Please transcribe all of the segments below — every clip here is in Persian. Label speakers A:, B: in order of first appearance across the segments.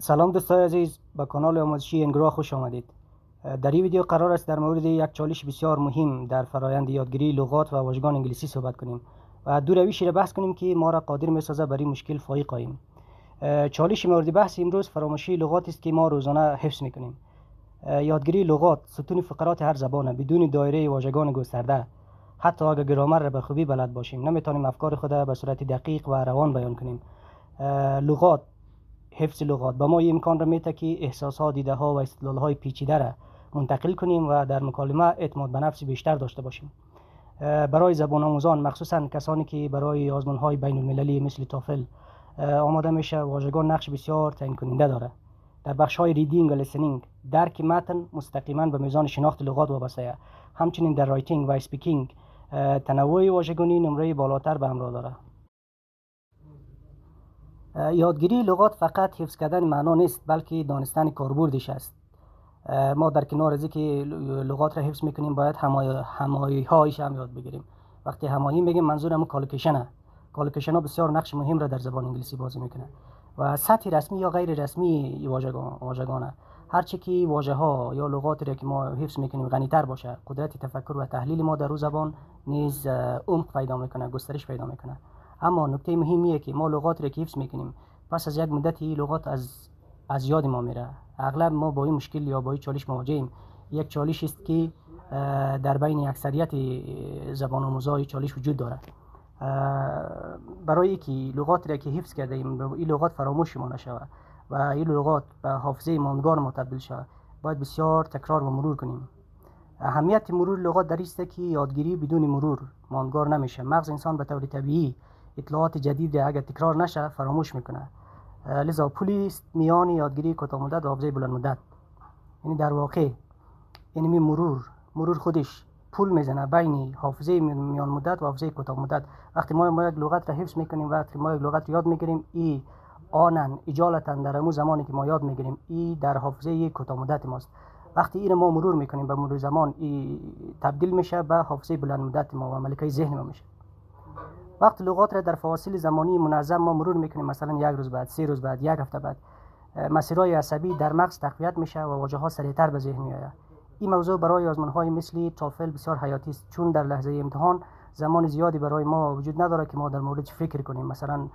A: سلام دوستای عزیز، به کانال آموزشی انگرا خوش آمدید. در این ویدیو قرار است در مورد یک چالش بسیار مهم در فرایند یادگیری لغات و واژگان انگلیسی صحبت کنیم و دو روشی را بحث کنیم که ما را قادر می‌سازد بر این مشکل فائق آییم. چالش مورد بحث امروز فراموشی لغات است که ما روزانه حفظ می‌کنیم. یادگیری لغات ستون فقرات هر زبان بدون دایره واژگان گسترده. حتی اگر گرامر را به خوبی بلد باشیم نمی‌توانیم افکار خود به صورت دقیق و روان بیان کنیم. حفظ لغات به ما این امکان را میده که احساسات، دیده ها و استدلال های پیچیده را منتقل کنیم و در مکالمه اعتماد به نفس بیشتر داشته باشیم. برای زبان آموزان، مخصوصا کسانی که برای آزمون های بین المللی مثل تافل آماده میشه، واژگان نقش بسیار تعیین کننده داره. در بخش های ریدینگ و لیسنینگ درک متن مستقیما به میزان شناخت لغات وابسته است. همچنین در رایتینگ و اسپیکینگ تنوع واژگانی نمره بالاتر به همراه داره. یادگیری لغات فقط حفظ کردن معنا نیست، بلکه دانستن کاربردش است. ما در کنار از اینکه لغات را حفظ میکنیم باید همایی هایش هم یاد بگیریم. وقتی همایی میگیم منظورم کالوکیشنه. کالوکیشن ها بسیار نقش مهم را در زبان انگلیسی بازی میکنه و سطح رسمی یا غیر رسمی واژگانه. هرچی که واژه ها یا لغاتی را که ما حفظ میکنیم غنی‌تر باشه، قدرت تفکر و تحلیل ما در اون زبان نیز عمق پیدا میکنه، گسترش پیدا میکنه. اما نکته مهمیه که ما لغات را که حفظ میکنیم پس از یک مدتی لغات از یاد ما میره. اغلب ما با این مشکل یا با این چالش مواجهیم. یک چالش است که در بین اکثریت زبان آموزای چالش وجود داره. برای اینکه لغات را که حفظ کرده ایم این لغات فراموش ما نشود و این لغات به حافظه ماندگار ما تبدیل شود، باید بسیار تکرار و مرور کنیم. اهمیت مرور لغات در است که یادگیری بدون مرور ماندگار نمیشه. مغز انسان به طور طبیعی اطلاعات جدید اگر تکرار نشه فراموش میکنه. لذا پلی است میان یادگیری کوتاه مدت و حافظه بلند مدت. یعنی در واقع یعنی مرور خودش پول میزنه بین حافظه میان مدت و حافظه کوتاه مدت. وقتی ما یک لغت را حفظ میکنیم، وقتی ما یک لغت را یاد میگیریم، این آنن اجالتا در همون زمانی که ما یاد میگیریم این در حافظه کوتاه مدت ماست. وقتی این ما مرور میکنیم به مرور زمان این تبدیل میشه به حافظه بلند مدت ما و ملکه ذهن ما میشه. وقتی لغات را در فواصل زمانی منظم ما مرور میکنیم، مثلا یک روز بعد، 3 روز بعد، یک هفته بعد، مسیرهای عصبی در مغز تقویت میشه و واژه ها سریعتر به ذهن میآید. این موضوع برای آزمون های مثل تافل بسیار حیاتی است، چون در لحظه امتحان زمان زیادی برای ما وجود نداره که ما در موردش فکر کنیم. مثلا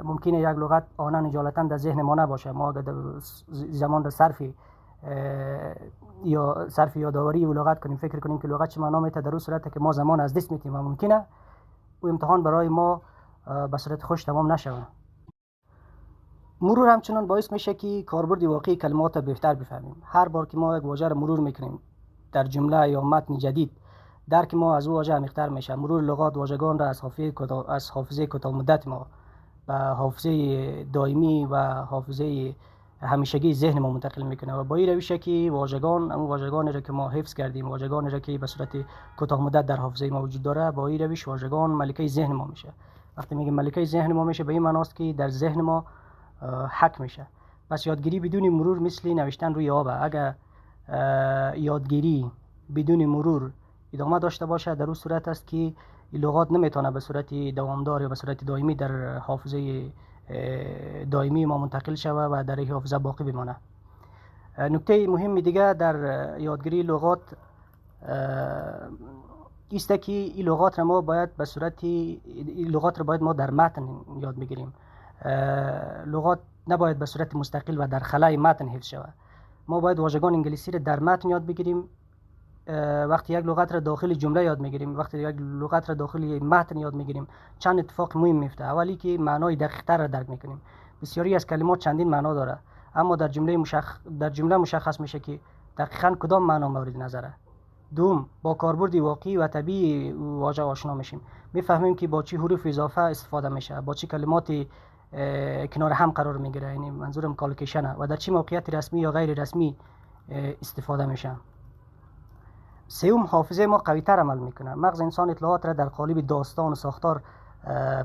A: ممکنه یک لغت آنن اجالتا در ذهن ما نباشه، ما اگر زمان در صرف یادآوری و لغت کنیم، فکر کنیم که لغت چه معنا میده، در اون صورت که ما زمان از دست میدیم و ممکنه و امتحان برای ما به صورت خوش تمام نشود. مرور همچنان باعث میشه که کاربرد واقعی کلمات را بهتر بفهمیم. هر بار که ما یک واژه را مرور میکنیم در جمله یا متن جدید، درک ما از او واژه عمیق‌تر میشه. مرور لغات واژگان را از حافظه کوتاه مدت ما به حافظه دائمی و حافظه همیشگی ذهن ما منتقل میکنه و با این روش که واژگانی را که ما حفظ کردیم، واژگانی را که به صورت کوتاه مدت در حافظه ما وجود داره، با این روش واژگان ملکه ذهن ما میشه. وقتی میگیم ملکه ذهن ما میشه، به این معنی است که در ذهن ما حک میشه. پس یادگیری بدون مرور مثل نوشتن روی آب. اگر یادگیری بدون مرور ادامه داشته باشه، در اون صورت است که لغات نمیتونه به صورت دوامدار یا به صورت دائمی در حافظه دائمی ما منتقل شود و در حافظه باقی بمانه. نکته مهم دیگه در یادگیری لغات است که این لغات را ما باید به صورت لغات را باید ما در متن یاد بگیریم. لغات نباید به صورت مستقل و در خلای متن حفظ شود. ما باید واژگان انگلیسی را در متن یاد بگیریم. وقتی یک لغت را داخل جمله یاد میگیریم، وقتی یک لغت را داخل متن یاد میگیریم، چند اتفاق مهم میفته. اولی که معنای دقیق‌تر را درک میکنیم. بسیاری از کلمات چندین معنا داره، اما در جمله مشخص میشه که دقیقاً کدام معنا مورد نظره. دوم، با کاربرد واقعی و طبیعی واژه آشنا میشیم. میفهمیم که با چه حروف اضافه استفاده میشه، با چه کلماتی کنار هم قرار میگیره، یعنی منظورم کالوکیشنه، و در چه موقعیت رسمی یا غیر رسمی استفاده میشه. سوم، حافظه ما قوی‌تر عمل میکنه. مغز انسان اطلاعات را در قالب داستان و ساختار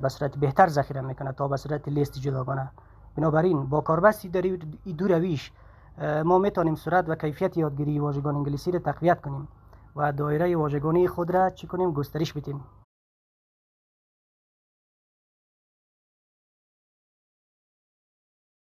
A: به صورت بهتر ذخیره میکنه تا به صورت لیست جداگانه. بنابراین با کاربستی در این دو روش ما میتونیم سرعت و کیفیت یادگیری واژگان انگلیسی را تقویت کنیم و دایره واژگانی خود را گسترش بدیم.